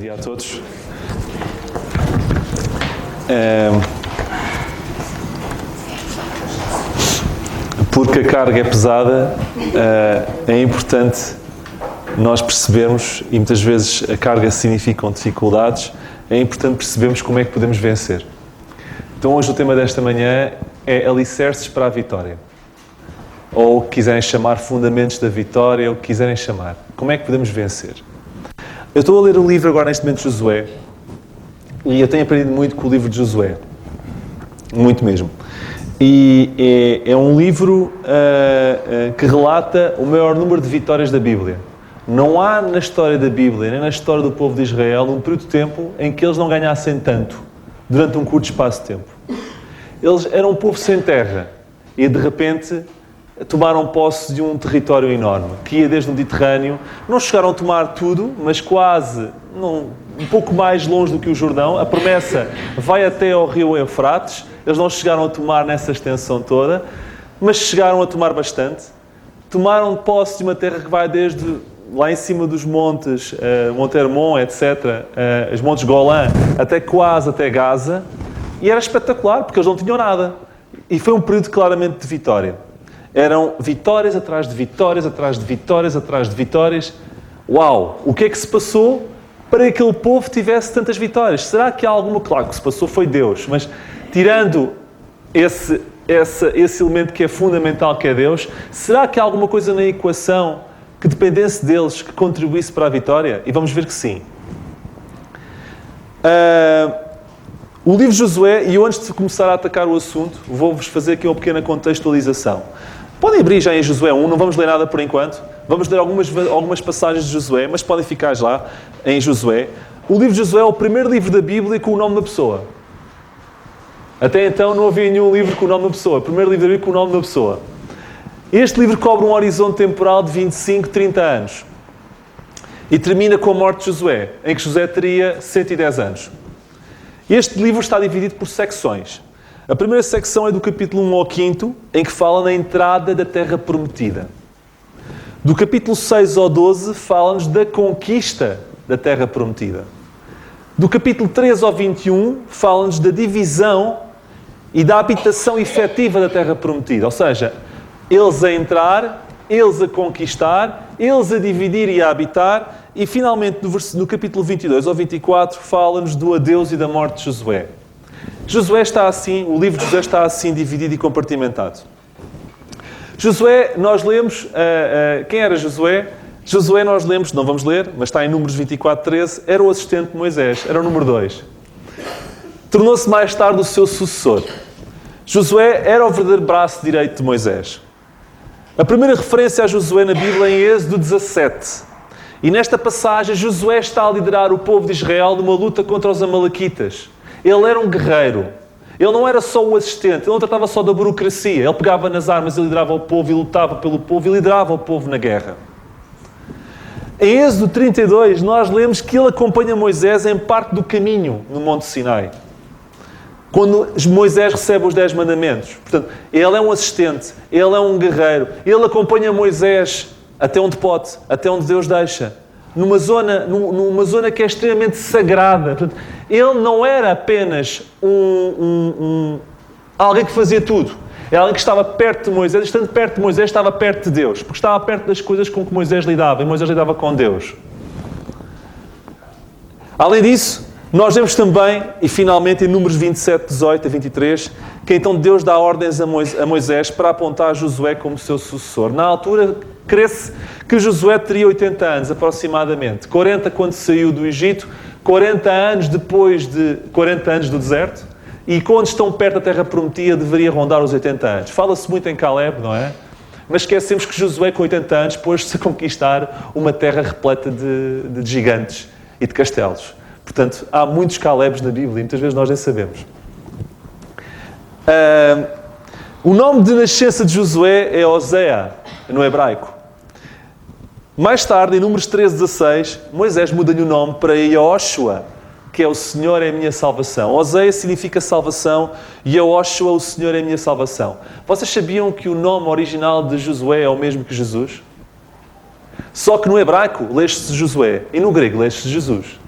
dia a todos. Porque a carga é pesada, é importante nós percebermos, e muitas vezes a carga significam dificuldades, é importante percebermos como é que podemos vencer. Então hoje o tema desta manhã é alicerces para a vitória. Ou o que quiserem chamar fundamentos da vitória, ou o que quiserem chamar. Como é que podemos vencer? Eu estou a ler o livro agora neste momento de Josué, e eu tenho aprendido muito com o livro de Josué. Muito mesmo. E é um livro que relata o maior número de vitórias da Bíblia. Não há na história da Bíblia, nem na história do povo de Israel, um período de tempo em que eles não ganhassem tanto, durante um curto espaço de tempo. Eles eram um povo sem terra, e de repente tomaram posse de um território enorme, que ia desde o Mediterrâneo. Não chegaram a tomar tudo, mas quase, um pouco mais longe do que o Jordão. A promessa vai até ao rio Eufrates. Eles não chegaram a tomar nessa extensão toda, mas chegaram a tomar bastante. Tomaram posse de uma terra que vai desde lá em cima dos montes, Monte Hermon, etc., os montes Golã, até quase até Gaza. E era espetacular, porque eles não tinham nada. E foi um período claramente de vitória. Eram vitórias atrás de vitórias, atrás de vitórias, atrás de vitórias. Uau! O que é que se passou para que aquele povo tivesse tantas vitórias? Será que há alguma... Claro que o que se passou foi Deus, mas tirando esse elemento que é fundamental, que é Deus, será que há alguma coisa na equação que dependesse deles, que contribuísse para a vitória? E vamos ver que sim. O livro de Josué, e eu antes de começar a atacar o assunto, vou-vos fazer aqui uma pequena contextualização. Podem abrir já em Josué 1, não vamos ler nada por enquanto. Vamos ler algumas passagens de Josué, mas podem ficar já em Josué. O livro de Josué é o primeiro livro da Bíblia com o nome da pessoa. Até então não havia nenhum livro com o nome da pessoa. O primeiro livro da Bíblia com o nome da pessoa. Este livro cobre um horizonte temporal de 25, 30 anos. E termina com a morte de Josué, em que Josué teria 110 anos. Este livro está dividido por secções. A primeira secção é do capítulo 1 ao 5, em que fala na entrada da Terra Prometida. Do capítulo 6 ao 12, fala-nos da conquista da Terra Prometida. Do capítulo 13 ao 21, fala-nos da divisão e da habitação efetiva da Terra Prometida. Ou seja, eles a entrar, eles a conquistar, eles a dividir e a habitar. E, finalmente, no capítulo 22 ao 24, fala-nos do adeus e da morte de Josué. Josué está assim, o livro de Josué está assim dividido e compartimentado. Josué, nós lemos, quem era Josué? Josué nós lemos, não vamos ler, mas está em Números 24, 13, era o assistente de Moisés, era o número 2. Tornou-se mais tarde o seu sucessor. Josué era o verdadeiro braço direito de Moisés. A primeira referência a Josué na Bíblia é em Êxodo 17. E nesta passagem, Josué está a liderar o povo de Israel numa luta contra os amalequitas. Ele era um guerreiro. Ele não era só o assistente. Ele não tratava só da burocracia. Ele pegava nas armas e liderava o povo, e lutava pelo povo, e liderava o povo na guerra. Em Êxodo 32, nós lemos que ele acompanha Moisés em parte do caminho no Monte Sinai. Quando Moisés recebe os 10 mandamentos. Portanto, ele é um assistente. Ele é um guerreiro. Ele acompanha Moisés até onde pode, até onde Deus deixa. Numa zona que é extremamente sagrada. Portanto, ele não era apenas alguém que fazia tudo. Era alguém que estava perto de Moisés. Estando perto de Moisés, estava perto de Deus. Porque estava perto das coisas com que Moisés lidava. E Moisés lidava com Deus. Além disso, nós vemos também, e finalmente em Números 27, 18 a 23, que então Deus dá ordens a Moisés para apontar Josué como seu sucessor. Na altura, crê-se que Josué teria 80 anos, aproximadamente. 40 quando saiu do Egito, 40 anos depois de 40 anos do deserto, e quando estão perto da Terra Prometida, deveria rondar os 80 anos. Fala-se muito em Caleb, não é? Mas esquecemos que Josué, com 80 anos, pôs-se a conquistar uma terra repleta de gigantes e de castelos. Portanto, há muitos Calebs na Bíblia, e muitas vezes nós nem sabemos. O nome de nascença de Josué é Osea, no hebraico. Mais tarde, em Números 13, 16, Moisés muda-lhe o nome para Yehoshua, que é o Senhor é a minha salvação. Osea significa salvação, e Yehoshua, o Senhor é a minha salvação. Vocês sabiam que o nome original de Josué é o mesmo que Jesus? Só que no hebraico lê-se Josué, e no grego lê-se Jesus.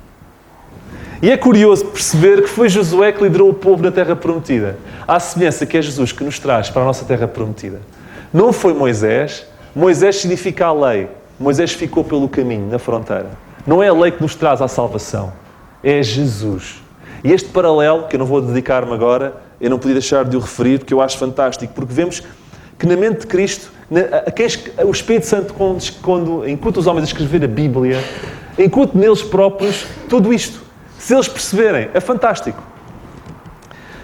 E é curioso perceber que foi Josué que liderou o povo na Terra Prometida. À semelhança que é Jesus que nos traz para a nossa Terra Prometida. Não foi Moisés. Moisés significa a lei. Moisés ficou pelo caminho, na fronteira. Não é a lei que nos traz à salvação. É Jesus. E este paralelo, que eu não vou dedicar-me agora, eu não podia deixar de o referir, porque eu acho fantástico, porque vemos que na mente de Cristo, o Espírito Santo, enquanto os homens a escrever a Bíblia, enquanto neles próprios, tudo isto, se eles perceberem, é fantástico.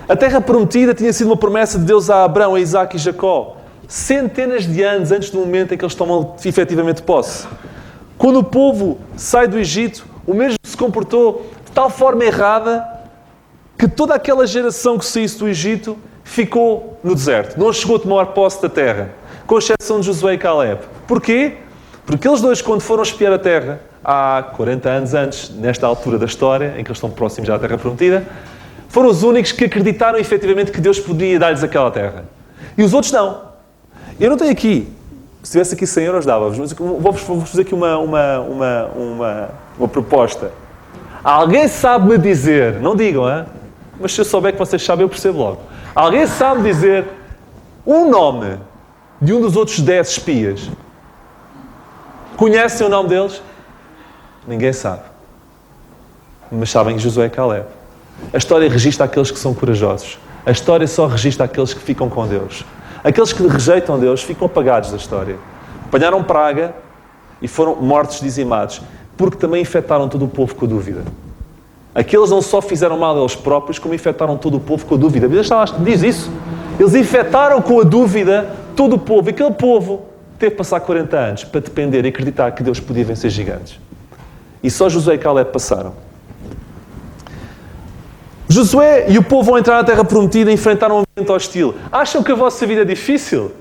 A Terra Prometida tinha sido uma promessa de Deus a Abraão, a Isaac e Jacó, centenas de anos antes do momento em que eles tomam efetivamente posse. Quando o povo sai do Egito, o mesmo se comportou de tal forma errada que toda aquela geração que saísse do Egito ficou no deserto. Não chegou a tomar posse da terra, com exceção de Josué e Caleb. Porquê? Porque eles dois, quando foram espiar a terra, há 40 anos antes, nesta altura da história, em que eles estão próximos já da Terra Prometida, foram os únicos que acreditaram efetivamente que Deus podia dar-lhes aquela terra. E os outros não. Eu não tenho aqui, se tivesse aqui 100 euros dava-vos, mas vou-vos fazer aqui uma proposta. Alguém sabe-me dizer, não digam, hein? Mas se eu souber que vocês sabem, eu percebo logo. Alguém sabe dizer um nome de um dos outros 10 espias? Conhecem o nome deles? Ninguém sabe. Mas sabem que Josué e Caleb. A história registra aqueles que são corajosos. A história só registra aqueles que ficam com Deus. Aqueles que rejeitam Deus ficam apagados da história. Apanharam praga e foram mortos, dizimados, porque também infectaram todo o povo com a dúvida. Aqueles não só fizeram mal a eles próprios, como infectaram todo o povo com a dúvida. A Bíblia diz isso. Eles infectaram com a dúvida todo o povo. E aquele povo teve que passar 40 anos para depender e acreditar que Deus podia vencer gigantes. E só Josué e Caleb passaram. Josué e o povo vão entrar na Terra Prometida e enfrentaram um ambiente hostil. Acham que a vossa vida é difícil?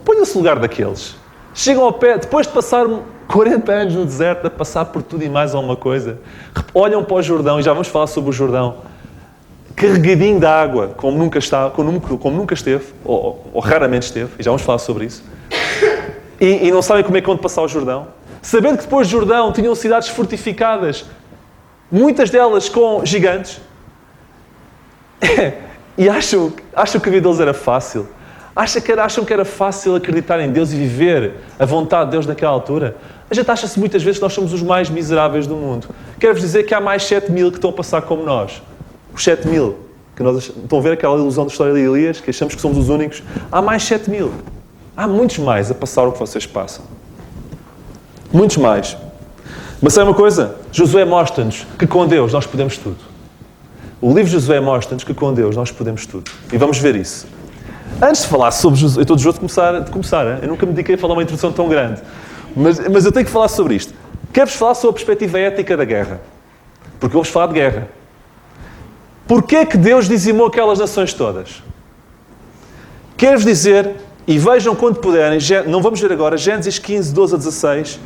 Ponham-se no lugar daqueles. Chegam ao pé, depois de passar 40 anos no deserto, a passar por tudo e mais alguma coisa, olham para o Jordão, e já vamos falar sobre o Jordão, carregadinho de água, como nunca esteve, ou raramente esteve, e já vamos falar sobre isso, e não sabem como é que vão passar o Jordão, sabendo que depois do Jordão tinham cidades fortificadas, muitas delas com gigantes, e acham que a vida deles era fácil. Acham que era fácil acreditar em Deus e viver a vontade de Deus naquela altura? A gente acha-se muitas vezes que nós somos os mais miseráveis do mundo. Quero-vos dizer que há mais 7.000 que estão a passar como nós. Os 7.000. Estão a ver aquela ilusão da história de Elias, que achamos que somos os únicos? Há mais 7.000. Há muitos mais a passar o que vocês passam. Muitos mais. Mas sabe uma coisa? Josué mostra-nos que com Deus nós podemos tudo. O livro de Josué mostra-nos que com Deus nós podemos tudo. E vamos ver isso. Antes de falar sobre Josué, eu estou desejoso de começar. Hein? Eu nunca me dediquei a falar uma introdução tão grande. Mas eu tenho que falar sobre isto. Quero-vos falar sobre a perspectiva ética da guerra. Porque eu vou-vos falar de guerra. Porquê é que Deus dizimou aquelas nações todas? Quero-vos dizer, e vejam quando puderem, não vamos ver agora, Gênesis 15, 12 a 16,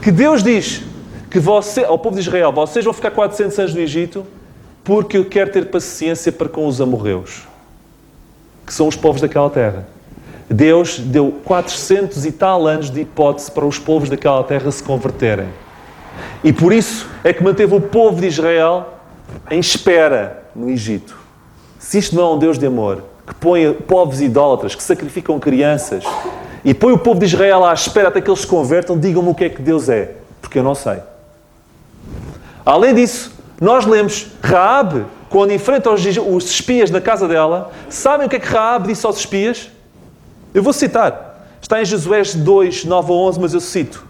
que Deus diz que ao povo de Israel, vocês vão ficar 400 anos no Egito, porque eu quero ter paciência para com os amorreus, que são os povos daquela terra. Deus deu 400 e tal anos de hipótese para os povos daquela terra se converterem. E por isso é que manteve o povo de Israel em espera no Egito. Se isto não é um Deus de amor, que põe povos idólatras, que sacrificam crianças, e põe o povo de Israel à espera até que eles se convertam, digam-me o que é que Deus é, porque eu não sei. Além disso, nós lemos Raabe, quando enfrenta os espias na casa dela, sabem o que é que Raabe disse aos espias? Eu vou citar. Está em Josué 2, 9 a 11, mas eu cito.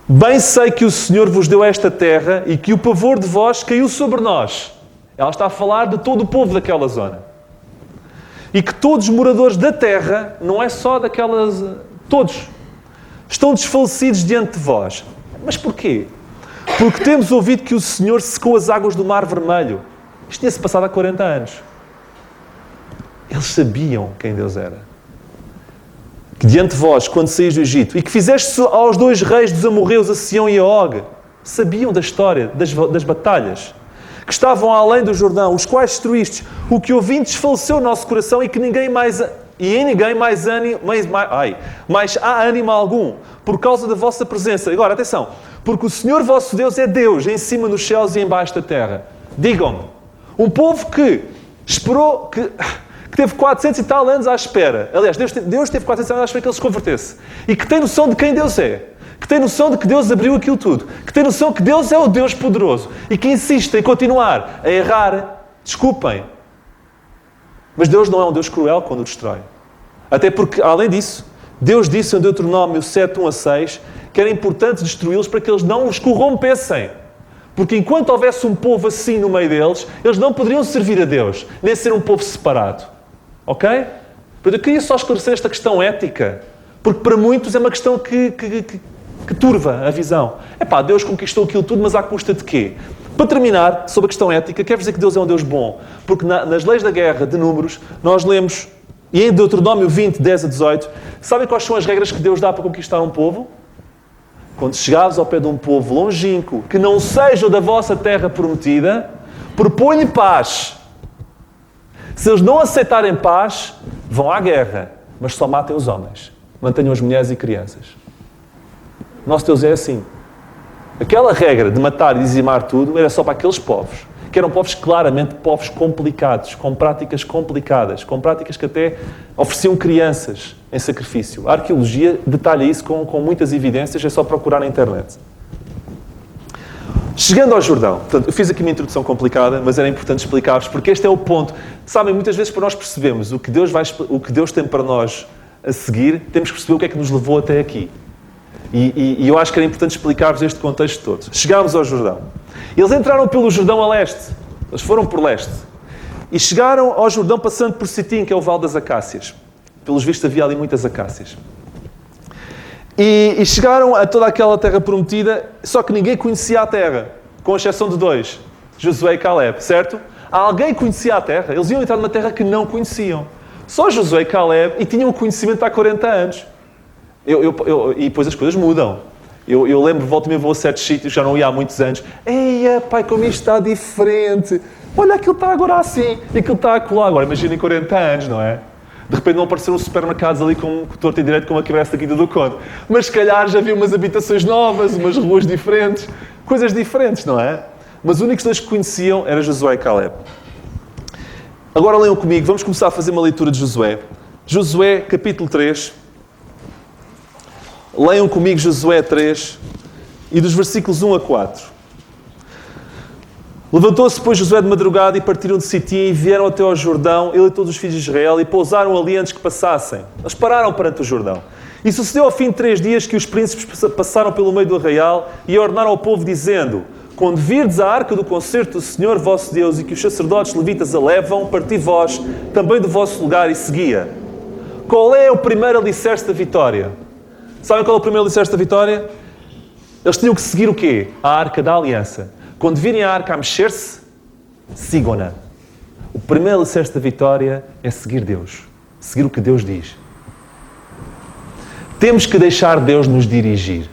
Bem sei que o Senhor vos deu esta terra e que o pavor de vós caiu sobre nós. Ela está a falar de todo o povo daquela zona. E que todos os moradores da terra, não é só daquelas... Todos. Estão desfalecidos diante de vós. Mas porquê? Porque temos ouvido que o Senhor secou as águas do Mar Vermelho. Isto tinha-se passado há 40 anos. Eles sabiam quem Deus era. Que diante de vós, quando saís do Egito, e que fizeste aos 2 reis dos amorreus, a Sião e a Og, sabiam da história, das batalhas, que estavam além do Jordão, os quais destruístes, o que ouvindo desfaleceu o nosso coração e que ninguém mais... E em ninguém mais há ânimo algum, por causa da vossa presença. Agora, atenção. porque o Senhor vosso Deus é Deus, em cima nos céus e embaixo da terra. Digam-me, um povo que esperou, que teve 400 e tal anos à espera. Aliás, Deus teve 400 anos à espera que ele se convertesse. E que tem noção de quem Deus é. Que tem noção de que Deus abriu aquilo tudo. Que tem noção que Deus é o Deus poderoso. E que insiste em continuar a errar. Desculpem. Mas Deus não é um Deus cruel quando o destrói. Até porque, além disso, Deus disse em Deuteronômio 7, 1 a 6, que era importante destruí-los para que eles não os corrompessem. Porque enquanto houvesse um povo assim no meio deles, eles não poderiam servir a Deus, nem ser um povo separado. Ok? Portanto, eu queria só esclarecer esta questão ética, porque para muitos é uma questão que turva a visão. Deus conquistou aquilo tudo, mas à custa de quê? Para terminar, sobre a questão ética, quero dizer que Deus é um Deus bom, porque nas leis da guerra de Números, nós lemos, e em Deuteronômio 20, 10 a 18, sabem quais são as regras que Deus dá para conquistar um povo? Quando chegares ao pé de um povo longínquo, que não seja da vossa terra prometida, propõe-lhe paz. Se eles não aceitarem paz, vão à guerra, mas só matem os homens. Mantenham as mulheres e crianças. Nosso Deus é assim. Aquela regra de matar e dizimar tudo era só para aqueles povos, que eram povos claramente povos complicados, com práticas complicadas, com práticas que até ofereciam crianças em sacrifício. A arqueologia detalha isso com muitas evidências, é só procurar na internet. Chegando ao Jordão, portanto, eu fiz aqui uma introdução complicada, mas era importante explicar-vos, porque este é o ponto. Sabem, muitas vezes para nós percebermos o que Deus tem para nós a seguir, temos que perceber o que é que nos levou até aqui. E eu acho que era importante explicar-vos este contexto todo. Chegámos ao Jordão. Eles entraram pelo Jordão a leste. Eles foram por leste. E chegaram ao Jordão passando por Sitim, que é o Vale das Acácias. Pelos vistos havia ali muitas acácias. E chegaram a toda aquela terra prometida, só que ninguém conhecia a terra, com exceção de dois, Josué e Caleb, certo? Alguém conhecia a terra, eles iam entrar numa terra que não conheciam. Só Josué e Caleb, e tinham conhecimento há 40 anos. E depois as coisas mudam. Eu lembro, volto e meia, vou a certos sítios, já não ia há muitos anos. Eia, pai, como isto está diferente. Olha, aquilo está agora assim, e aquilo está acolá. Agora, imaginem 40 anos, não é? De repente não apareceram supermercados ali com torto e direito como a que tivesse aqui do Conde. Mas se calhar já havia umas habitações novas, umas ruas diferentes, coisas diferentes, não é? Mas os únicos dois que conheciam eram Josué e Caleb. Agora leiam comigo, vamos começar a fazer uma leitura de Josué. Josué, capítulo 3. Leiam comigo Josué 3 e dos versículos 1 a 4. Levantou-se, pois, Josué de madrugada e partiram de Sitim e vieram até ao Jordão, ele e todos os filhos de Israel, e pousaram ali antes que passassem. Eles pararam perante o Jordão. E sucedeu ao fim de 3 dias que os príncipes passaram pelo meio do arraial e ordenaram ao povo, dizendo: quando virdes a arca do concerto do Senhor vosso Deus e que os sacerdotes levitas a levam, parti vós também do vosso lugar e seguia. Qual é o primeiro alicerce da vitória? Sabem qual é o primeiro alicerce da vitória? Eles tinham que seguir o quê? A arca da aliança. Quando virem a arca a mexer-se, sigam-na. O primeiro alicerce da vitória é seguir Deus. Seguir o que Deus diz. Temos que deixar Deus nos dirigir.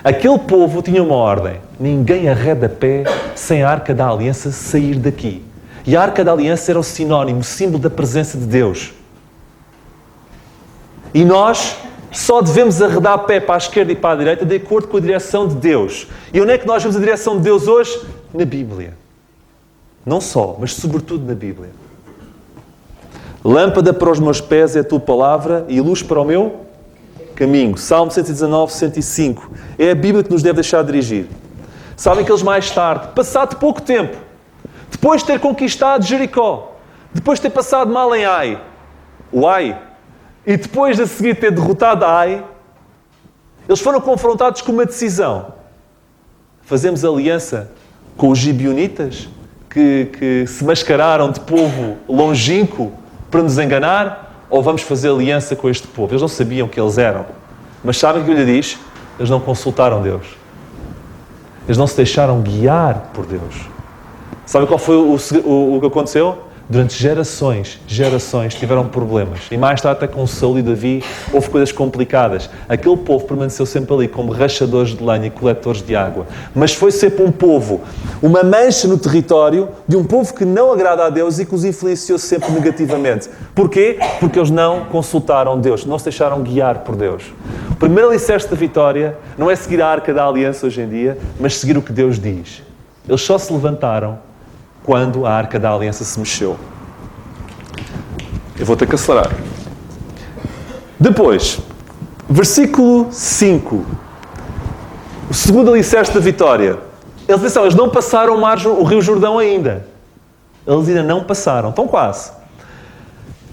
Aquele povo tinha uma ordem. Ninguém arreda pé sem a arca da aliança sair daqui. E a arca da aliança era o sinónimo, o símbolo da presença de Deus. E nós só devemos arredar pé para a esquerda e para a direita de acordo com a direção de Deus. E onde é que nós vemos a direção de Deus hoje? Na Bíblia. Não só, mas sobretudo na Bíblia. Lâmpada para os meus pés é a tua palavra e luz para o meu caminho. Salmo 119, 105. É a Bíblia que nos deve deixar dirigir. Sabem que eles mais tarde, passado pouco tempo, depois de ter conquistado Jericó, depois de ter passado mal em Ai, o Ai, e depois de a seguir ter derrotado Ai, eles foram confrontados com uma decisão. Fazemos aliança com os gibeonitas, que se mascararam de povo longínquo para nos enganar, ou vamos fazer aliança com este povo? Eles não sabiam que eles eram. Mas sabem o que eu lhe diz? Eles não consultaram Deus. Eles não se deixaram guiar por Deus. Sabem qual foi o que aconteceu? Durante gerações tiveram problemas. E mais tarde, até com Saul e Davi, houve coisas complicadas. Aquele povo permaneceu sempre ali como rachadores de lenha e coletores de água. Mas foi sempre um povo, uma mancha no território de um povo que não agrada a Deus e que os influenciou sempre negativamente. Porquê? Porque eles não consultaram Deus, não se deixaram guiar por Deus. primeiro alicerce da vitória não é seguir a Arca da Aliança hoje em dia, mas seguir o que Deus diz. Eles só se levantaram quando a Arca da Aliança se mexeu. Eu vou ter que acelerar. Depois, versículo 5. O segundo alicerce da vitória. Eles não passaram o Rio Jordão ainda. Eles ainda não passaram. Estão quase.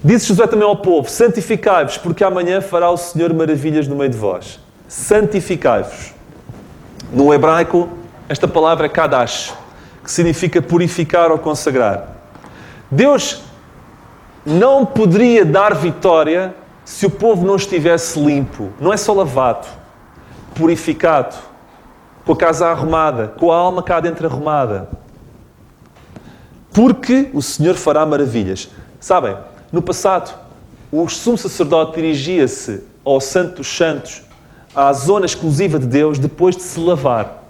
Disse Josué também ao povo: santificai-vos, porque amanhã fará o Senhor maravilhas no meio de vós. Santificai-vos. No hebraico, esta palavra é kadash, que significa purificar ou consagrar. Deus não poderia dar vitória se o povo não estivesse limpo. Não é só lavado, purificado, com a casa arrumada, com a alma cá dentro arrumada. Porque o Senhor fará maravilhas. Sabem, no passado, o sumo sacerdote dirigia-se ao Santo dos Santos, à zona exclusiva de Deus, depois de se lavar.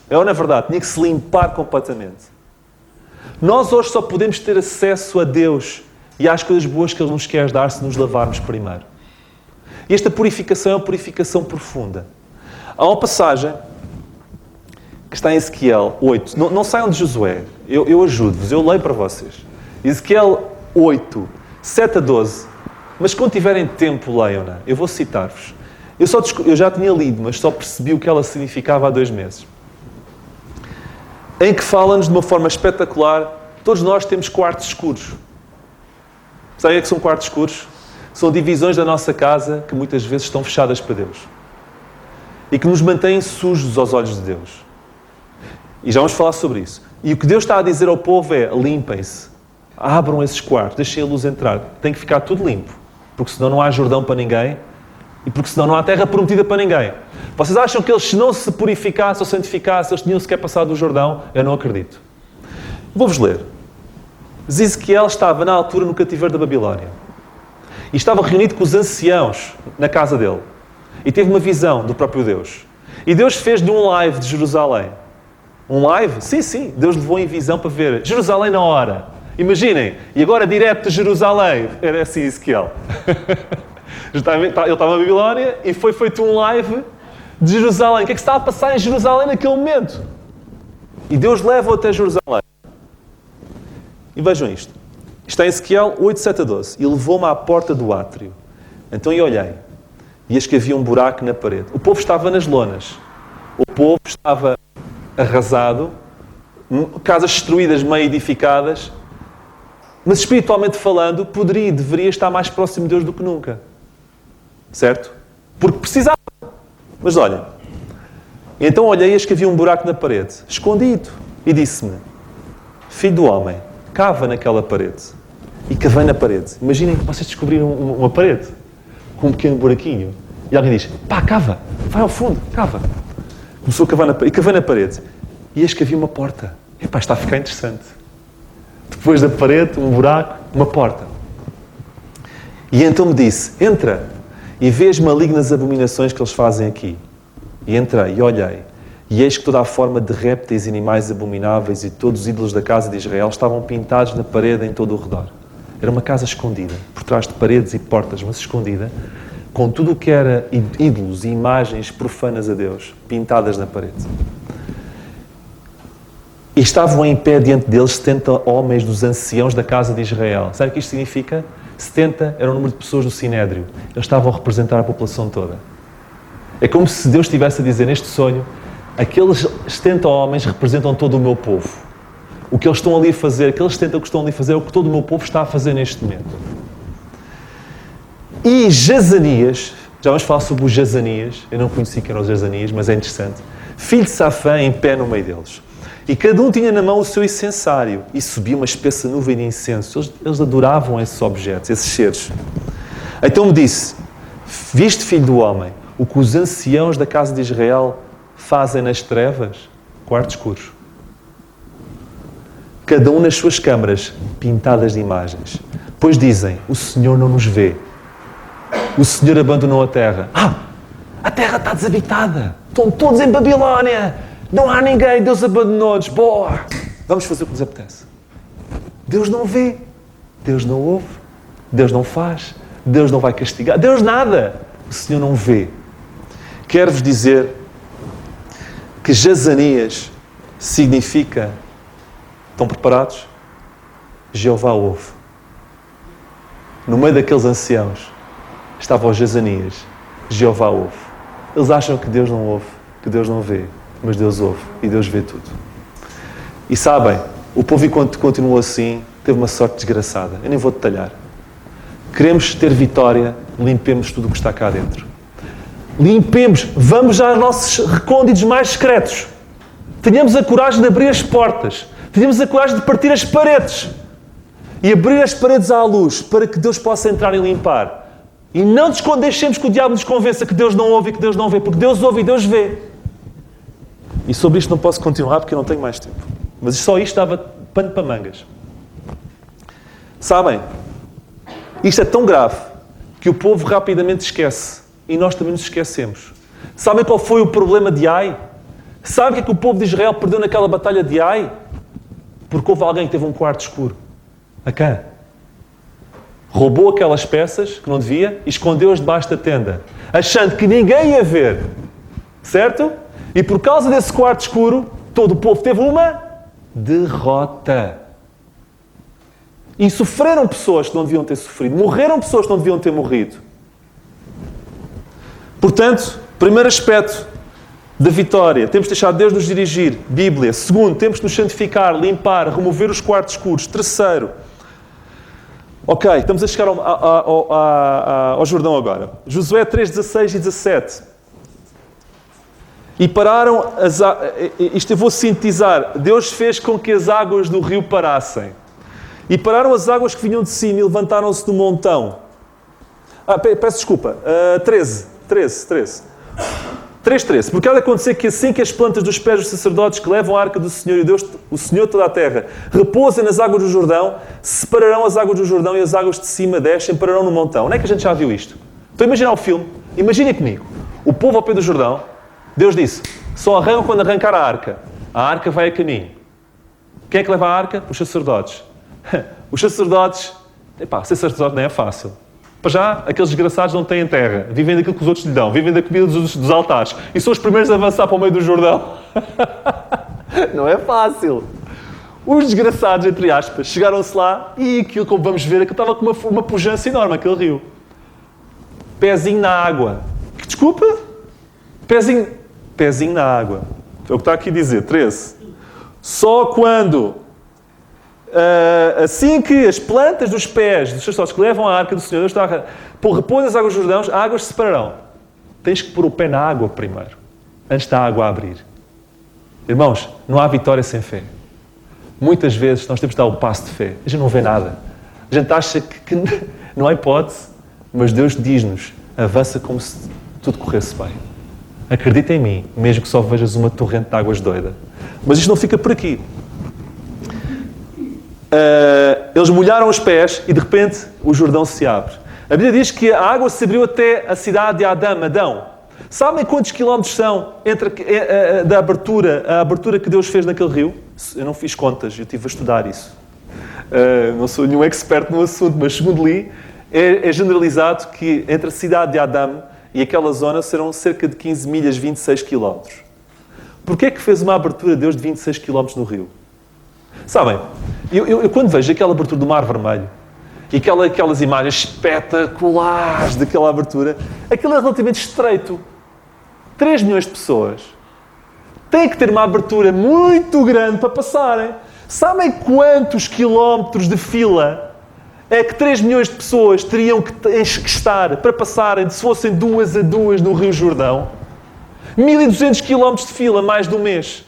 É ou não é verdade? Tinha que se limpar completamente. Nós hoje só podemos ter acesso a Deus e às coisas boas que Ele nos quer dar se nos lavarmos primeiro. E esta purificação é uma purificação profunda. Há uma passagem que está em Ezequiel 8. Não saiam de Josué. Eu ajudo-vos. Eu leio para vocês. Ezequiel 8, 7 a 12. Mas quando tiverem tempo, leiam-na. Eu vou citar-vos. Eu já tinha lido, mas só percebi o que ela significava há 2 meses. Em que fala-nos de uma forma espetacular. Todos nós temos quartos escuros. Sabem o que são quartos escuros? São divisões da nossa casa que muitas vezes estão fechadas para Deus. E que nos mantêm sujos aos olhos de Deus. E já vamos falar sobre isso. E o que Deus está a dizer ao povo é: limpem-se. Abram esses quartos. Deixem a luz entrar. Tem que ficar tudo limpo. Porque senão não há Jordão para ninguém. E porque senão não há terra prometida para ninguém. Vocês acham que eles, se não se purificassem ou santificassem, eles tinham sequer passado do Jordão? Eu não acredito. Vou-vos ler. Ezequiel estava na altura no cativeiro da Babilónia. E estava reunido com os anciãos na casa dele. E teve uma visão do próprio Deus. E Deus fez-lhe um live de Jerusalém. Um live? Sim. Deus levou em visão para ver Jerusalém na hora. Imaginem. E agora direto de Jerusalém. Era assim Ezequiel. Ele estava na Babilónia e foi feito um live de Jerusalém. O que é que estava a passar em Jerusalém naquele momento? E Deus leva-o até Jerusalém. E vejam isto. Está em Ezequiel 8, 7 a 12. E levou-me à porta do átrio. Então eu olhei. E eis que havia um buraco na parede. O povo estava nas lonas. O povo estava arrasado. Casas destruídas, meio edificadas. Mas espiritualmente falando, poderia e deveria estar mais próximo de Deus do que nunca. Certo? Porque precisava. Mas olha. Então olhei e eis que havia um buraco na parede. Escondido. E disse-me: filho do homem, cava naquela parede. E cavei na parede. Imaginem que vocês descobriram uma parede com um pequeno buraquinho. E alguém diz: pá, cava, vai ao fundo, cava. Começou a cavar na parede. E cavei na parede. E eis que havia uma porta. Epá, está a ficar interessante. Depois da parede, um buraco, uma porta. E então me disse: entra e vê as malignas abominações que eles fazem aqui. E entrei e olhei. E eis que toda a forma de répteis e animais abomináveis e todos os ídolos da casa de Israel estavam pintados na parede em todo o redor. Era uma casa escondida, por trás de paredes e portas, mas escondida, com tudo o que era ídolos e imagens profanas a Deus, pintadas na parede. E estavam em pé diante deles 70 homens dos anciãos da casa de Israel. Sabe o que isto significa? 70 era o número de pessoas do Sinédrio. Eles estavam a representar a população toda. É como se Deus estivesse a dizer neste sonho: aqueles 70 homens representam todo o meu povo. O que eles estão ali a fazer, aqueles 70 que estão ali a fazer é o que todo o meu povo está a fazer neste momento. E Jazanias, já vamos falar sobre os Jazanias, eu não conheci quem eram os Jazanias, mas é interessante. Filho de Safã em pé no meio deles. E cada um tinha na mão o seu incensário. E subia uma espessa nuvem de incenso. Eles adoravam esses objetos, esses seres. Então me disse: viste, filho do homem, o que os anciãos da casa de Israel fazem nas trevas? Quartos escuros. Cada um nas suas câmaras, pintadas de imagens. Pois dizem: o Senhor não nos vê. O Senhor abandonou a terra. A terra está desabitada. Estão todos em Babilónia. Não há ninguém. Deus abandonou-nos. Boa. Vamos fazer o que nos apetece. Deus não vê. Deus não ouve. Deus não faz. Deus não vai castigar. Deus nada. O Senhor não vê. quero-vos dizer que Jazanias significa, estão preparados? Jeová ouve. No meio daqueles anciãos estava o Jazanias, Jeová ouve. Eles acham que Deus não ouve, que Deus não vê, mas Deus ouve e Deus vê tudo. E sabem, o povo enquanto continuou assim, teve uma sorte desgraçada. Eu nem vou detalhar. Queremos ter vitória, limpemos tudo o que está cá dentro. Limpemos, vamos aos nossos recônditos mais secretos. Tenhamos a coragem de abrir as portas. Tenhamos a coragem de partir as paredes. E abrir as paredes à luz para que Deus possa entrar e limpar. E não deixemos que o diabo nos convença que Deus não ouve e que Deus não vê, porque Deus ouve e Deus vê. E sobre isto não posso continuar porque eu não tenho mais tempo. Mas só isto dava pano para mangas. Sabem, isto é tão grave que o povo rapidamente esquece. E nós também nos esquecemos. Sabem qual foi o problema de Ai? Sabem o que é que o povo de Israel perdeu naquela batalha de Ai? Porque houve alguém que teve um quarto escuro. Acã. Roubou aquelas peças que não devia e escondeu-as debaixo da tenda. Achando que ninguém ia ver. Certo? E por causa desse quarto escuro, todo o povo teve uma derrota. E sofreram pessoas que não deviam ter sofrido. Morreram pessoas que não deviam ter morrido. Portanto, primeiro aspecto da vitória. Temos de deixar Deus nos dirigir. Bíblia. Segundo, temos de nos santificar, limpar, remover os quartos escuros. Terceiro. Ok, estamos a chegar ao Jordão agora. Josué 3, 16 e 17. E pararam as águas. Isto eu vou sintetizar. Deus fez com que as águas do rio parassem. E pararam as águas que vinham de cima e levantaram-se do montão. Peço desculpa. 3:13. Porque há de acontecer que assim que as plantas dos pés dos sacerdotes que levam a arca do Senhor e Deus, o Senhor toda a terra, repousem nas águas do Jordão, separarão as águas do Jordão e as águas de cima descem, pararão no montão. Não é que a gente já viu isto? Estou a imaginar o filme. Imaginem comigo. O povo ao pé do Jordão, Deus disse, só arrancam quando arrancar a arca. A arca vai a caminho. Quem é que leva a arca? Os sacerdotes. Os sacerdotes... ser sacerdote não é fácil. Para já, aqueles desgraçados não têm terra. Vivem daquilo que os outros lhe dão. Vivem da comida dos altares. E são os primeiros a avançar para o meio do Jordão. Não é fácil. Os desgraçados, entre aspas, chegaram-se lá e aquilo, como vamos ver, aquilo estava com uma pujança enorme, aquele rio. Pezinho na água. Desculpa? Pezinho na água. É o que está aqui a dizer. 13. Só quando... assim que as plantas dos pés dos sacerdotes que levam a arca do Senhor, Deus está por repor das águas do Jordão, as águas se separarão. Tens que pôr o pé na água primeiro, antes da água abrir. Irmãos, não há vitória sem fé. Muitas vezes nós temos de dar o passo de fé. A gente não vê nada. A gente acha que não há hipótese, mas Deus diz-nos, avança como se tudo corresse bem. Acredita em mim, mesmo que só vejas uma torrente de águas doida. Mas isto não fica por aqui. Eles molharam os pés e de repente o Jordão se abre. A Bíblia diz que a água se abriu até a cidade de Adão. Sabem quantos quilómetros são entre a abertura que Deus fez naquele rio? Eu não fiz contas, eu estive a estudar isso. Não sou nenhum expert no assunto, mas segundo li, é generalizado que entre a cidade de Adão e aquela zona serão cerca de 15 milhas, 26 quilómetros. Porquê é que fez uma abertura Deus de 26 quilómetros no rio? Sabem, eu quando vejo aquela abertura do Mar Vermelho e aquelas imagens espetaculares daquela abertura, aquilo é relativamente estreito. 3 milhões de pessoas têm que ter uma abertura muito grande para passarem. Sabem quantos quilómetros de fila é que 3 milhões de pessoas teriam que estar para passarem, se fossem 2 a 2 no Rio Jordão? 1.200 quilómetros de fila, mais de um mês.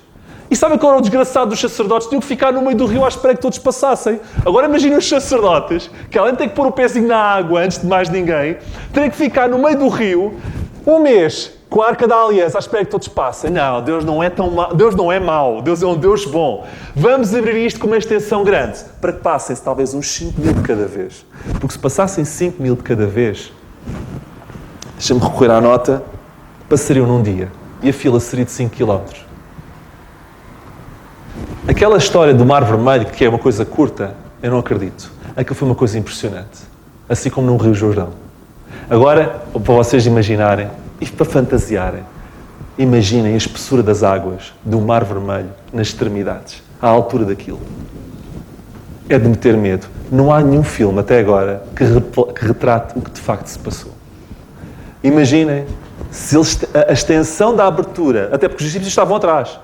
E sabem qual era o desgraçado dos sacerdotes? Tinham que ficar no meio do rio à espera que todos passassem. Agora imaginem os sacerdotes, que além de ter que pôr o pezinho na água antes de mais ninguém, terem que ficar no meio do rio um mês com a Arca da Aliança à espera que todos passem. Não, Deus não é tão mau. Deus não é mau. Deus é um Deus bom. Vamos abrir isto com uma extensão grande para que passem-se talvez uns 5 mil de cada vez. Porque se passassem 5 mil de cada vez, deixa-me recorrer à nota, passariam num dia. E a fila seria de 5 km. Aquela história do Mar Vermelho, que é uma coisa curta, eu não acredito. Aquilo foi uma coisa impressionante. Assim como no Rio Jordão. Agora, para vocês imaginarem, e para fantasiarem, Imaginem a espessura das águas do Mar Vermelho nas extremidades, à altura daquilo. É de meter medo. Não há nenhum filme até agora que retrate o que de facto se passou. Imaginem se a extensão da abertura, até porque os egípcios estavam atrás.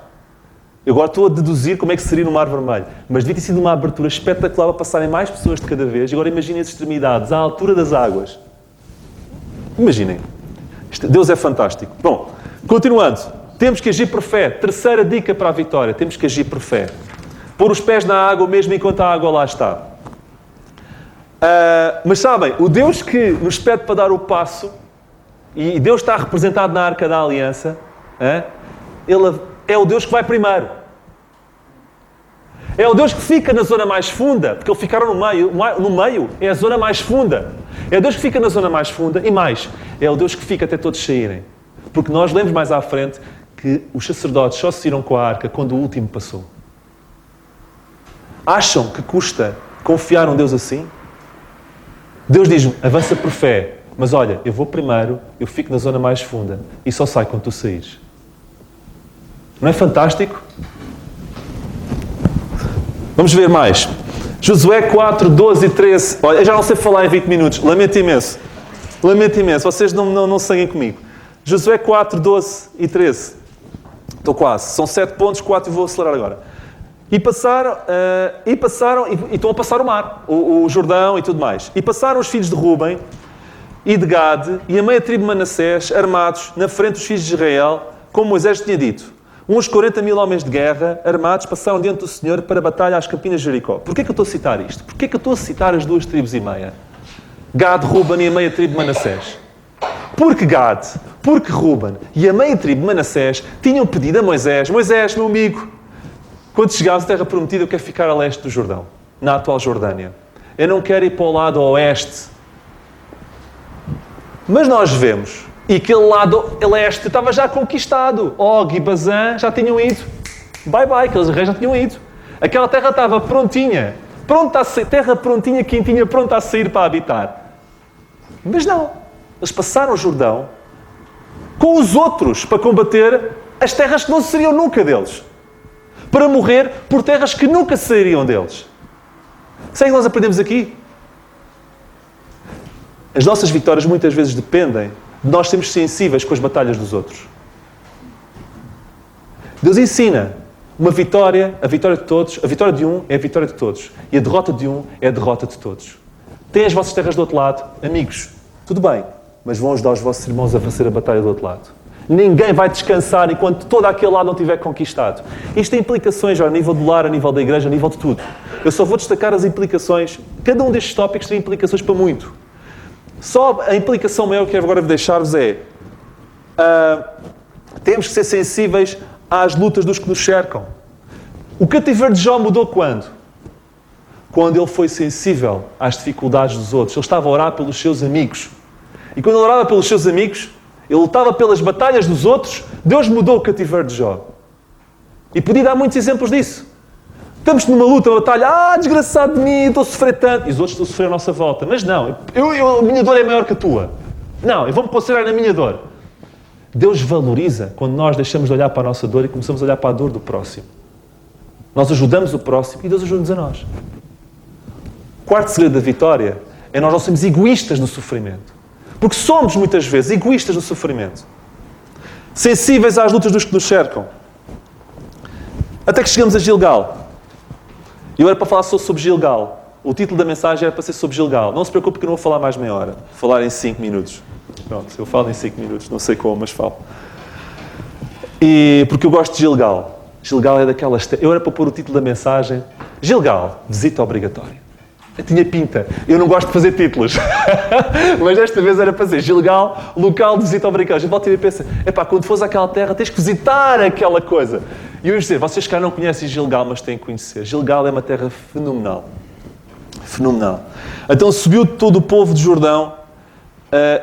Eu agora estou a deduzir como é que seria no Mar Vermelho. Mas devia ter sido uma abertura espetacular para passarem mais pessoas de cada vez. E agora imaginem as extremidades, à altura das águas. Imaginem. Deus é fantástico. Bom, continuando. Temos que agir por fé. Terceira dica para a vitória. Temos que agir por fé. Pôr os pés na água mesmo enquanto a água lá está. Mas sabem, o Deus que nos pede para dar o passo, e Deus está representado na Arca da Aliança, Ele é o Deus que vai primeiro. É o Deus que fica na zona mais funda, porque eles ficaram no meio. No meio é a zona mais funda. É o Deus que fica na zona mais funda e mais, é o Deus que fica até todos saírem. Porque nós lemos mais à frente que os sacerdotes só se iram com a arca quando o último passou. Acham que custa confiar num Deus assim? Deus diz-me, avança por fé, mas olha, eu vou primeiro, eu fico na zona mais funda e só saio quando tu saís. Não é fantástico? Vamos ver mais. Josué 4, 12 e 13. Olha, eu já não sei falar em 20 minutos. Lamento imenso. Lamento imenso. Vocês não seguem comigo. Josué 4, 12 e 13. Estou quase. São 7 pontos, 4 e vou acelerar agora. E estão a passar o mar, o Jordão e tudo mais. E passaram os filhos de Rúben e de Gade e a meia tribo de Manassés, armados, na frente dos filhos de Israel, como Moisés tinha dito. Uns 40.000 homens de guerra, armados, passaram diante do Senhor para a batalha às campinas de Jericó. Porquê que eu estou a citar isto? Porquê que eu estou a citar as 2 tribos e meia? Gade, Rúben e a meia tribo de Manassés. Porque Gade, porque Rúben e a meia tribo de Manassés tinham pedido a Moisés, Moisés, meu amigo, quando chegares à terra prometida, eu quero ficar a leste do Jordão, na atual Jordânia. Eu não quero ir para o lado oeste. Mas nós vemos, e aquele lado leste estava já conquistado. Og e Bazã já tinham ido. Bye bye, aqueles reis já tinham ido. Aquela terra estava prontinha. Pronta a sair, terra prontinha, quentinha, pronta a sair para habitar. Mas não. Eles passaram o Jordão com os outros para combater as terras que não seriam nunca deles. Para morrer por terras que nunca sairiam deles. Sabe o que nós aprendemos aqui? As nossas vitórias muitas vezes dependem de nós sermos sensíveis com as batalhas dos outros. Deus ensina uma vitória, a vitória de todos, a vitória de um é a vitória de todos. E a derrota de um é a derrota de todos. Têm as vossas terras do outro lado, amigos, tudo bem, mas vão ajudar os vossos irmãos a vencer a batalha do outro lado. Ninguém vai descansar enquanto todo aquele lado não tiver conquistado. Isto tem implicações já a nível do lar, a nível da igreja, a nível de tudo. Eu só vou destacar as implicações. Cada um destes tópicos tem implicações para muito. Só a implicação maior que eu agora vou deixar-vos é temos que ser sensíveis às lutas dos que nos cercam. O cativeiro de Jó mudou quando? Quando ele foi sensível às dificuldades dos outros. Ele estava a orar pelos seus amigos. E quando ele orava pelos seus amigos, ele lutava pelas batalhas dos outros, Deus mudou o cativeiro de Jó. E podia dar muitos exemplos disso. Estamos numa luta, uma batalha, desgraçado de mim, estou a sofrer tanto. E os outros estão a sofrer à nossa volta. Mas não, a minha dor é maior que a tua. Não, eu vou-me concentrar na minha dor. Deus valoriza quando nós deixamos de olhar para a nossa dor e começamos a olhar para a dor do próximo. Nós ajudamos o próximo e Deus ajuda-nos a nós. O quarto segredo da vitória é nós não sermos egoístas no sofrimento. Porque somos, muitas vezes, egoístas no sofrimento. Sensíveis às lutas dos que nos cercam. Até que chegamos a Gilgal. E eu era para falar só sobre Gilgal. O título da mensagem era para ser sobre Gilgal. Não se preocupe que eu não vou falar mais meia hora. Vou falar em 5 minutos. Pronto, eu falo em 5 minutos. Não sei como, mas falo. E porque eu gosto de Gilgal. Gilgal é daquelas... Eu era para pôr o título da mensagem. Gilgal, visita obrigatória. Eu tinha pinta. Eu não gosto de fazer títulos. Mas desta vez era para dizer Gilgal, local de visita obrigatória. A gente volta e pensa, quando fores àquela terra tens que visitar aquela coisa. E eu ia dizer, vocês cá não conhecem Gilgal, mas têm que conhecer. Gilgal é uma terra fenomenal. Fenomenal. Então subiu todo o povo de Jordão.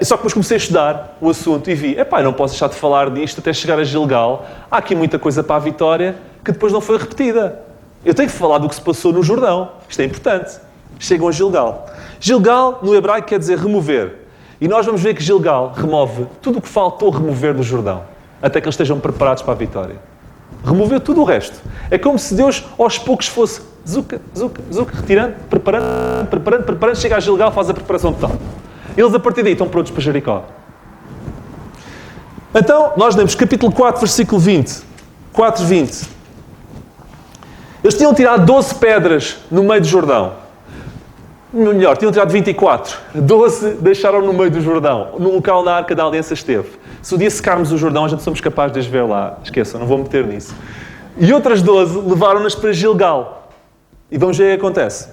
Só que depois comecei a estudar o assunto e vi, não posso deixar de falar disto até chegar a Gilgal. Há aqui muita coisa para a vitória que depois não foi repetida. Eu tenho que falar do que se passou no Jordão. Isto é importante. Chegam a Gilgal. Gilgal, no hebraico, quer dizer remover. E nós vamos ver que Gilgal remove tudo o que faltou remover do Jordão. até que eles estejam preparados para a vitória. Removeu tudo o resto. É como se Deus, aos poucos, fosse zuca, retirando, preparando, chega a Gilgal, faz a preparação total. Eles, a partir daí, estão prontos para Jericó. Então, nós lemos capítulo 4, versículo 20. 4:20. Eles tinham tirado 12 pedras no meio do Jordão. Melhor, tinham tirado 24. 12 deixaram no meio do Jordão, no local onde a Arca da Aliança esteve. Se um dia secarmos o Jordão, a gente somos capazes de as ver lá. Esqueçam, não vou meter nisso. E outras 12 levaram-nas para Gilgal. E vamos ver o que acontece.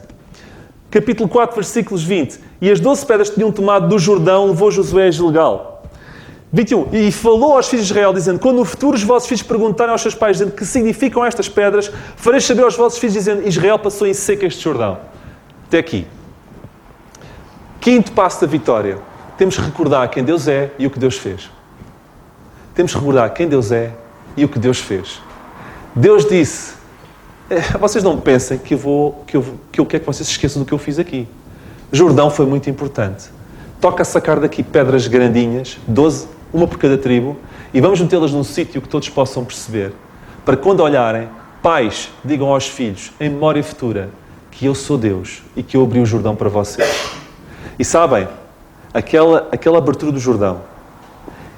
Capítulo 4, versículos 20. E as 12 pedras que tinham tomado do Jordão, levou Josué a Gilgal. 21. E falou aos filhos de Israel, dizendo: quando no futuro os vossos filhos perguntarem aos seus pais, dizendo: que significam estas pedras, fareis saber aos vossos filhos, dizendo: Israel passou em seco este Jordão. Até aqui. Quinto passo da vitória. Temos que recordar quem Deus é e o que Deus fez. Temos que recordar quem Deus é e o que Deus fez. Deus disse: vocês não pensem que eu quero que vocês se esqueçam do que eu fiz aqui. Jordão foi muito importante. Toca sacar daqui pedras grandinhas, 12, uma por cada tribo, e vamos metê-las num sítio que todos possam perceber, para quando olharem, pais digam aos filhos, em memória futura, que eu sou Deus e que eu abri o Jordão para vocês. E sabem, aquela abertura do Jordão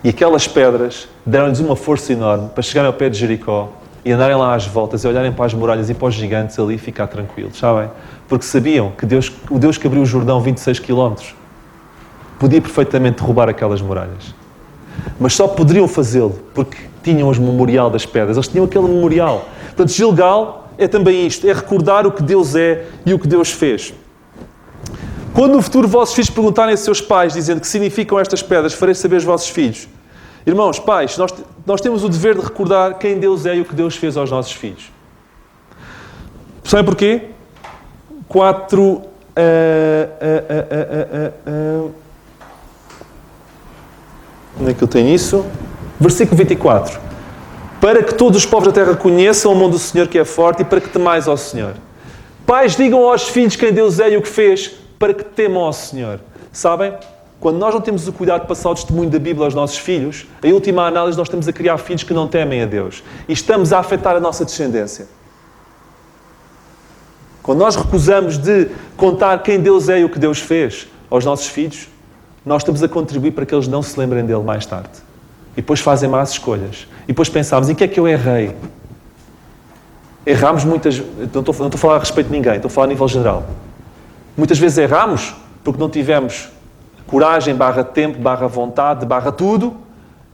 e aquelas pedras deram-lhes uma força enorme para chegarem ao pé de Jericó e andarem lá às voltas e olharem para as muralhas e para os gigantes ali e ficar tranquilos, sabem? Porque sabiam que o Deus que abriu o Jordão 26 km podia perfeitamente derrubar aquelas muralhas. Mas só poderiam fazê-lo porque tinham o memorial das pedras. Eles tinham aquele memorial. Portanto, Gilgal é também isto, é recordar o que Deus é e o que Deus fez. Quando no futuro vossos filhos perguntarem a seus pais, dizendo: que significam estas pedras, fareis saber aos vossos filhos. Irmãos, pais, nós temos o dever de recordar quem Deus é e o que Deus fez aos nossos filhos. Sabem porquê? 4... Onde é que eu tenho isso? Versículo 24. Para que todos os povos da terra conheçam o mão do Senhor que é forte e para que temais ao Senhor. Pais, digam aos filhos quem Deus é e o que fez, para que temam ao Senhor. Sabem? Quando nós não temos o cuidado de passar o testemunho da Bíblia aos nossos filhos, em última análise nós estamos a criar filhos que não temem a Deus. E estamos a afetar a nossa descendência. Quando nós recusamos de contar quem Deus é e o que Deus fez aos nossos filhos, nós estamos a contribuir para que eles não se lembrem dele mais tarde. E depois fazem más escolhas. E depois pensamos: em que é que eu errei? Erramos muitas... Não estou a falar a respeito de ninguém, estou a falar a nível geral. Muitas vezes erramos porque não tivemos coragem, /tempo, /vontade, /tudo,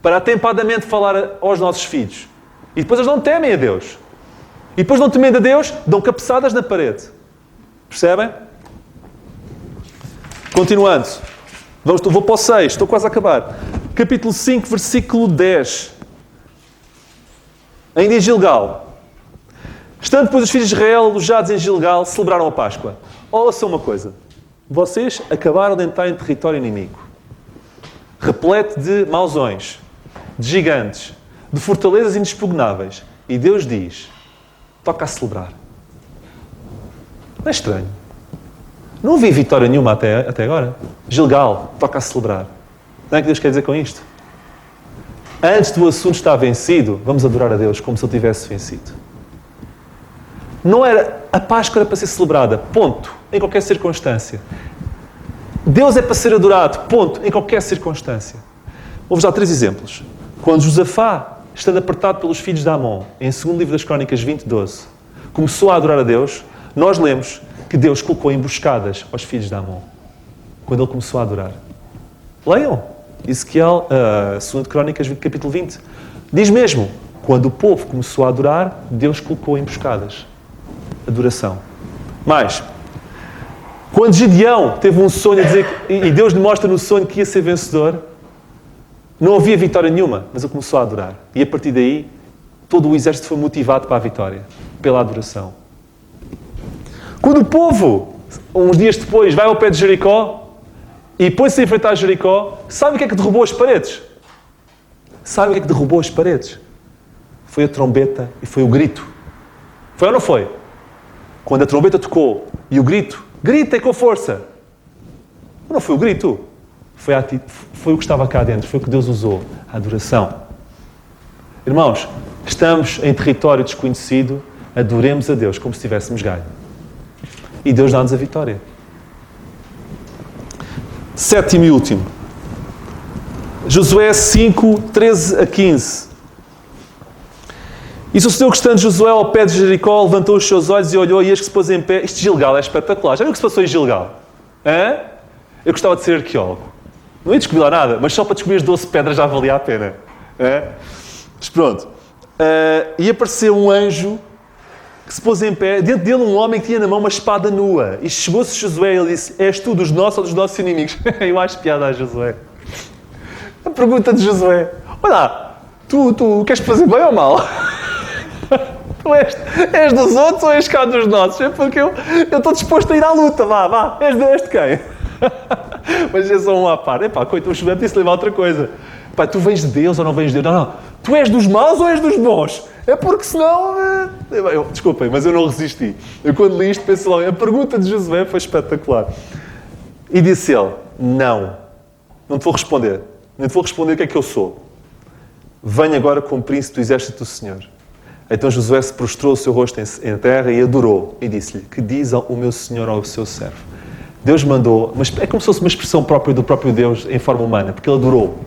para atempadamente falar aos nossos filhos. E depois eles não temem a Deus. E depois, não temendo a Deus, dão cabeçadas na parede. Percebem? Continuando. Vou para o 6, estou quase a acabar. Capítulo 5, versículo 10. Ainda em Gilgal. Estando depois os filhos de Israel alojados em Gilgal, celebraram a Páscoa. Ouçam uma coisa. Vocês acabaram de entrar em território inimigo. Repleto de mausões, de gigantes, de fortalezas inexpugnáveis. E Deus diz: toca a celebrar. Não é estranho? Não vi vitória nenhuma até agora. Gilgal, toca a celebrar. Não é o que Deus quer dizer com isto? Antes do assunto estar vencido, vamos adorar a Deus como se ele tivesse vencido. Não era... A Páscoa era para ser celebrada, ponto, em qualquer circunstância. Deus é para ser adorado, ponto, em qualquer circunstância. Vou-vos dar 3 exemplos. Quando Josafá, estando apertado pelos filhos de Amon, em 2º livro das Crónicas 20:12, começou a adorar a Deus, nós lemos que Deus colocou emboscadas aos filhos de Amon, quando ele começou a adorar. Leiam, Ezequiel, 2 Crónicas, capítulo 20. Diz mesmo, quando o povo começou a adorar, Deus colocou emboscadas. Adoração. Mais, quando Gideão teve um sonho a dizer e Deus lhe mostra no sonho que ia ser vencedor, não havia vitória nenhuma, mas ele começou a adorar. E a partir daí, todo o exército foi motivado para a vitória, pela adoração. Quando o povo, uns dias depois, vai ao pé de Jericó e põe-se a enfrentar Jericó, sabe o que é que derrubou as paredes? Sabe o que é que derrubou as paredes? Foi a trombeta e foi o grito. Foi ou não foi? Quando a trombeta tocou e o grito, gritem com força. Não foi o grito. Foi o que estava cá dentro. Foi o que Deus usou. A adoração. Irmãos, estamos em território desconhecido, adoremos a Deus como se tivéssemos ganho. E Deus dá-nos a vitória. Sétimo e último. Josué 5, 13 a 15. E sucedeu que, estando Josué ao pé de Jericó, levantou os seus olhos e olhou, e eis que se pôs em pé. Este Gilgal é espetacular. Já viu o que se passou em Gilgal? Hã? Eu gostava de ser arqueólogo. Não ia descobrir lá nada, mas só para descobrir as 12 pedras já valia a pena. Hã? Mas pronto. E apareceu um anjo que se pôs em pé. Dentro dele um homem que tinha na mão uma espada nua. E chegou-se Josué e ele disse: és tu dos nossos ou dos nossos inimigos? Eu acho piada a Josué. A pergunta de Josué: olha lá, tu queres fazer bem ou mal? Tu és dos outros ou és cá dos nossos? É porque eu estou disposto a ir à luta, vá. És de quem? Mas é só um à parte. Epá, coitado, o Josué disse levar outra coisa. Pá, tu vens de Deus ou não vens de Deus? Não. Tu és dos maus ou és dos bons? É porque senão... Desculpem, mas eu não resisti. Eu quando li isto pensei logo, a pergunta de Josué foi espetacular. E disse ele: não te vou responder. Nem te vou responder o que é que eu sou. Venho agora como príncipe do exército do Senhor. Então Josué se prostrou o seu rosto em terra e adorou. E disse-lhe: que diz o meu Senhor ao seu servo? Deus mandou, mas é como se fosse uma expressão própria do próprio Deus em forma humana, porque ele adorou.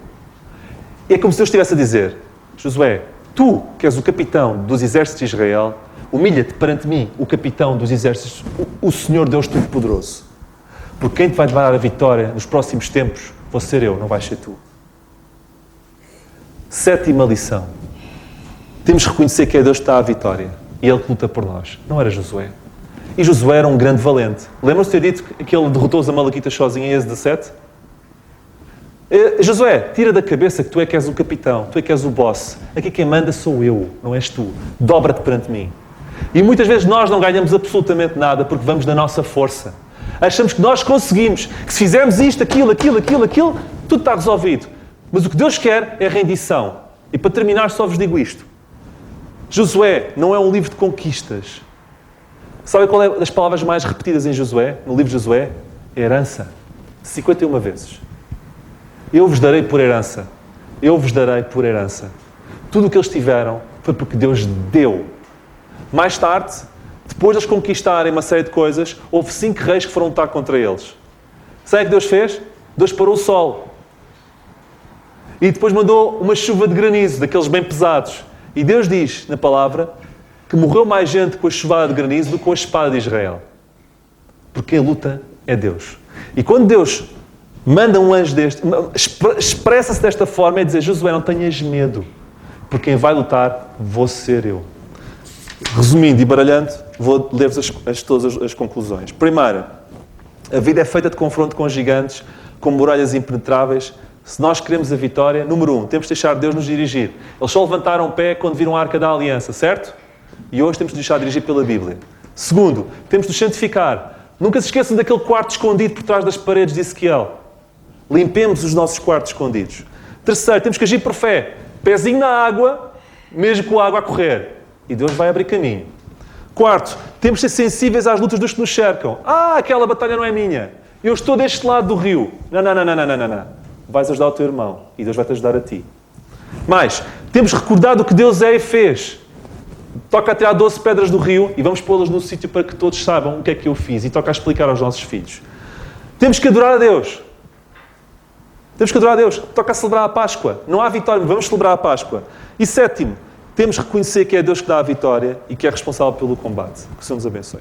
E é como se Deus estivesse a dizer: Josué, tu, que és o capitão dos exércitos de Israel, humilha-te perante mim, o capitão dos exércitos, o Senhor Deus Todo-Poderoso. Porque quem te vai levar à vitória nos próximos tempos vou ser eu, não vais ser tu. Sétima lição. Temos que reconhecer que é Deus que dá a vitória. E Ele que luta por nós. Não era Josué. E Josué era um grande valente. Lembram-se de ter dito que ele derrotou os amalequitas sozinho em Êxodo 17? Josué, tira da cabeça que tu é que és o capitão. Tu é que és o boss. Aqui quem manda sou eu, não és tu. Dobra-te perante mim. E muitas vezes nós não ganhamos absolutamente nada porque vamos na nossa força. Achamos que nós conseguimos. Que se fizermos isto, aquilo, tudo está resolvido. Mas o que Deus quer é rendição. E para terminar só vos digo isto. Josué não é um livro de conquistas. Sabe qual é das palavras mais repetidas em Josué, no livro de Josué? É herança. 51 vezes. Eu vos darei por herança. Eu vos darei por herança. Tudo o que eles tiveram foi porque Deus deu. Mais tarde, depois de eles conquistarem uma série de coisas, houve 5 reis que foram lutar contra eles. Sabe o que Deus fez? Deus parou o sol. E depois mandou uma chuva de granizo, daqueles bem pesados. E Deus diz, na palavra, que morreu mais gente com a chuvada de granizo do que com a espada de Israel. Porque a luta é Deus. E quando Deus manda um anjo deste, expressa-se desta forma, é dizer: Josué, não tenhas medo, porque quem vai lutar vou ser eu. Resumindo e baralhando, vou ler-vos todas as conclusões. Primeira, a vida é feita de confronto com gigantes, com muralhas impenetráveis. Se nós queremos a vitória, número 1, temos de deixar Deus nos dirigir. Eles só levantaram o pé quando viram a Arca da Aliança, certo? E hoje temos de deixar dirigir pela Bíblia. Segundo, temos de nos santificar. Nunca se esqueçam daquele quarto escondido por trás das paredes de Ezequiel. Limpemos os nossos quartos escondidos. Terceiro, temos que agir por fé. Pezinho na água, mesmo com a água a correr. E Deus vai abrir caminho. Quarto, temos de ser sensíveis às lutas dos que nos cercam. Aquela batalha não é minha. Eu estou deste lado do rio. Não. Vais ajudar o teu irmão e Deus vai-te ajudar a ti. Mais, temos recordado o que Deus é e fez. Toca a tirar 12 pedras do rio e vamos pô-las no sítio para que todos saibam o que é que eu fiz. E toca a explicar aos nossos filhos. Temos que adorar a Deus. Toca a celebrar a Páscoa. Não há vitória, vamos celebrar a Páscoa. E sétimo, temos que reconhecer que é Deus que dá a vitória e que é responsável pelo combate. Que o Senhor nos abençoe.